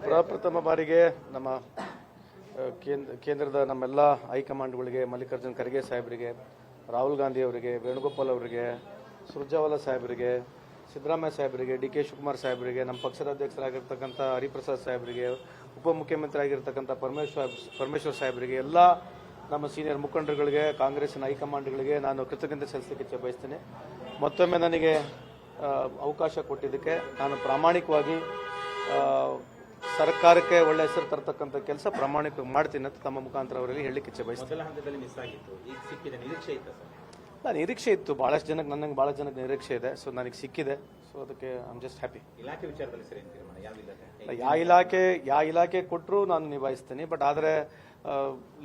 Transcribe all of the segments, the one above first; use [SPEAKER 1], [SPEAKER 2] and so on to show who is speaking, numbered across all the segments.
[SPEAKER 1] ಪ್ರಪ್ರಥಮ ಬಾರಿಗೆ ನಮ್ಮ ಕೇಂದ್ರದ ನಮ್ಮೆಲ್ಲ ಹೈಕಮಾಂಡ್ಗಳಿಗೆ, ಮಲ್ಲಿಕಾರ್ಜುನ್ ಖರ್ಗೆ ಸಾಹೇಬರಿಗೆ, ರಾಹುಲ್ ಗಾಂಧಿ ಅವರಿಗೆ, ವೇಣುಗೋಪಾಲ್ ಅವರಿಗೆ, ಸುರ್ಜೇವಾಲಾ ಸಾಹೇಬರಿಗೆ, ಸಿದ್ದರಾಮಯ್ಯ ಸಾಹೇಬರಿಗೆ, ಡಿ ಕೆ ಶಿವಕುಮಾರ್ ಸಾಹೇಬರಿಗೆ, ನಮ್ಮ ಪಕ್ಷದ ಅಧ್ಯಕ್ಷರಾಗಿರ್ತಕ್ಕಂಥ ಹರಿಪ್ರಸಾದ್ ಸಾಹೇಬರಿಗೆ, ಉಪಮುಖ್ಯಮಂತ್ರಿ ಆಗಿರ್ತಕ್ಕಂಥ ಪರಮೇಶ್ವರ್ ಸಾಹೇಬರಿಗೆ, ಎಲ್ಲ ನಮ್ಮ ಸೀನಿಯರ್ ಮುಖಂಡರುಗಳಿಗೆ, ಕಾಂಗ್ರೆಸ್ಸಿನ ಹೈಕಮಾಂಡ್ಗಳಿಗೆ ನಾನು ಕೃತಜ್ಞತೆ ಸಲ್ಲಿಸಲಿಕ್ಕೆ ಬಯಸ್ತೇನೆ. ಮತ್ತೊಮ್ಮೆ ನನಗೆ ಅವಕಾಶ ಕೊಟ್ಟಿದ್ದಕ್ಕೆ ನಾನು ಪ್ರಾಮಾಣಿಕವಾಗಿ ಸರ್ಕಾರಕ್ಕೆ ಒಳ್ಳೆ ಹೆಸರು ತರತಕ್ಕಂಥ ಕೆಲಸ ಪ್ರಾಮಾಣಿಕವಾಗಿ ಮಾಡ್ತೀನಿ ಅಂತ ತಮ್ಮ ಮುಖಾಂತರ ಅವರಲ್ಲಿ ಹೇಳಲಿಕ್ಕೆ ಇಚ್ಛೆ ಬಯಸ್ತೇನೆ. ನಿರೀಕ್ಷೆ ಇತ್ತು, ಬಹಳಷ್ಟು ಜನಕ್ಕೆ, ನನಗೆ ಬಹಳ ಜನಕ್ಕೆ ನಿರೀಕ್ಷೆ ಇದೆ. ಸೊ ನನಗೆ ಸಿಕ್ಕಿದೆ. ಸೊ ಅದಕ್ಕೆ ಐ ಆಮ್ ಜಸ್ಟ್ ಹ್ಯಾಪಿ. ಯಾವ ಇಲಾಖೆ ಕೊಟ್ಟರು ನಾನು ನಿಭಾಯಿಸ್ತೇನೆ. ಬಟ್ ಆದರೆ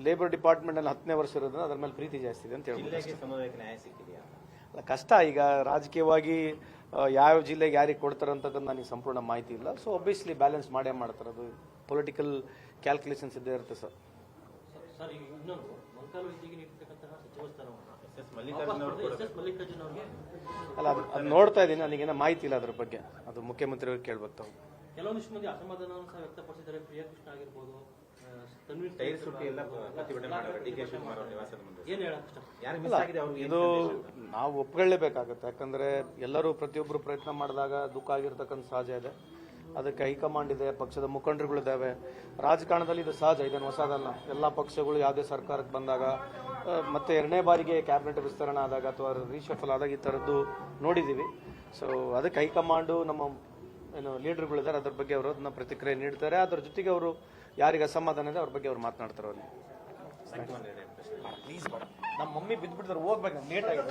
[SPEAKER 1] ಲೇಬರ್ ಡಿಪಾರ್ಟ್ಮೆಂಟ್ನಲ್ಲಿ 10ನೇ ವರ್ಷ ಇರೋದ್ರಿಂದ ಅದರ ಮೇಲೆ ಪ್ರೀತಿ ಜಾಸ್ತಿ ಇದೆ ಅಂತ ಹೇಳ್ಬೋದು. ಕಷ್ಟ. ಈಗ ರಾಜಕೀಯವಾಗಿ ಯಾವ ಜಿಲ್ಲೆಗೆ ಯಾರಿಗೆ ಕೊಡ್ತಾರೆ ಅಂತಕ್ಕಂಥ ನನಗೆ ಸಂಪೂರ್ಣ ಮಾಹಿತಿ ಇಲ್ಲ. ಸೊ ಒಬ್ವಿಯಸ್ಲಿ ಬ್ಯಾಲೆನ್ಸ್ ಮಾಡೇ ಮಾಡ್ತಾರೆ. ಅದು ಪೊಲಿಟಿಕಲ್ ಕ್ಯಾಲ್ಕುಲೇಷನ್ಸ್ ಇದ್ದೇ ಇರುತ್ತೆ ಸರ್. ಅಲ್ಲ, ಅದು ನೋಡ್ತಾ ಇದ್ದೀನಿ. ನನಗೇನೋ ಮಾಹಿತಿ ಇಲ್ಲ ಅದ್ರ ಬಗ್ಗೆ. ಅದು ಮುಖ್ಯಮಂತ್ರಿಯವ್ರಿಗೆ ಕೇಳ್ಬೇಕು ತಾವು.
[SPEAKER 2] ಕೆಲವೊಂದಿಷ್ಟು ಮಂದಿ ಅಸಮಾಧಾನವನ್ನು ಸಹ ವ್ಯಕ್ತಪಡಿಸಿದ್ದಾರೆ. ಪ್ರಿಯಾಕೃಷ್ಣ ಆಗಿರ್ಬೋದು,
[SPEAKER 1] ಇದು ನಾವು ಒಪ್ಕೊಳ್ಳೇಬೇಕಾಗುತ್ತೆ. ಯಾಕಂದ್ರೆ ಎಲ್ಲರೂ ಪ್ರತಿಯೊಬ್ಬರು ಪ್ರಯತ್ನ ಮಾಡಿದಾಗ ದುಃಖ ಆಗಿರ್ತಕ್ಕಂಥ ಸಹಜ ಇದೆ. ಅದಕ್ಕೆ ಹೈಕಮಾಂಡ್ ಇದೆ, ಪಕ್ಷದ ಮುಖಂಡರುಗಳಿದ್ದಾವೆ. ರಾಜಕಾರಣದಲ್ಲಿ ಇದು ಸಹಜ, ಇದನ್ನು ಹೊಸದಲ್ಲ. ಎಲ್ಲ ಪಕ್ಷಗಳು ಯಾವುದೇ ಸರ್ಕಾರಕ್ಕೆ ಬಂದಾಗ ಮತ್ತೆ 2ನೇ ಬಾರಿಗೆ ಕ್ಯಾಬಿನೆಟ್ ವಿಸ್ತರಣೆ ಆದಾಗ ಅಥವಾ ರೀಶಫಲ್ ಆದಾಗ ಈ ಥರದ್ದು ನೋಡಿದ್ದೀವಿ. ಸೊ ಅದಕ್ಕೆ ಹೈಕಮಾಂಡು, ನಮ್ಮ ಏನು ಲೀಡರ್ಗಳಿದ್ದಾರೆ, ಅದ್ರ ಬಗ್ಗೆ ಅವರು ಅದನ್ನ ಪ್ರತಿಕ್ರಿಯೆ ನೀಡ್ತಾರೆ. ಅದ್ರ ಜೊತೆಗೆ ಅವರು ಯಾರಿಗೆ ಅಸಮಾಧಾನ ಇದೆ ಅವ್ರ ಬಗ್ಗೆ ಅವ್ರು ಮಾತನಾಡ್ತಾರೆ. ಅವ್ರಿಗೆ ನಮ್ಮ ಮಮ್ಮಿ ಬಿದ್ದುಬಿಟ್ಟಿದ್ರೆ ಹೋಗ್ಬೇಕು ಲೇಟ್ ಆಗಿದೆ.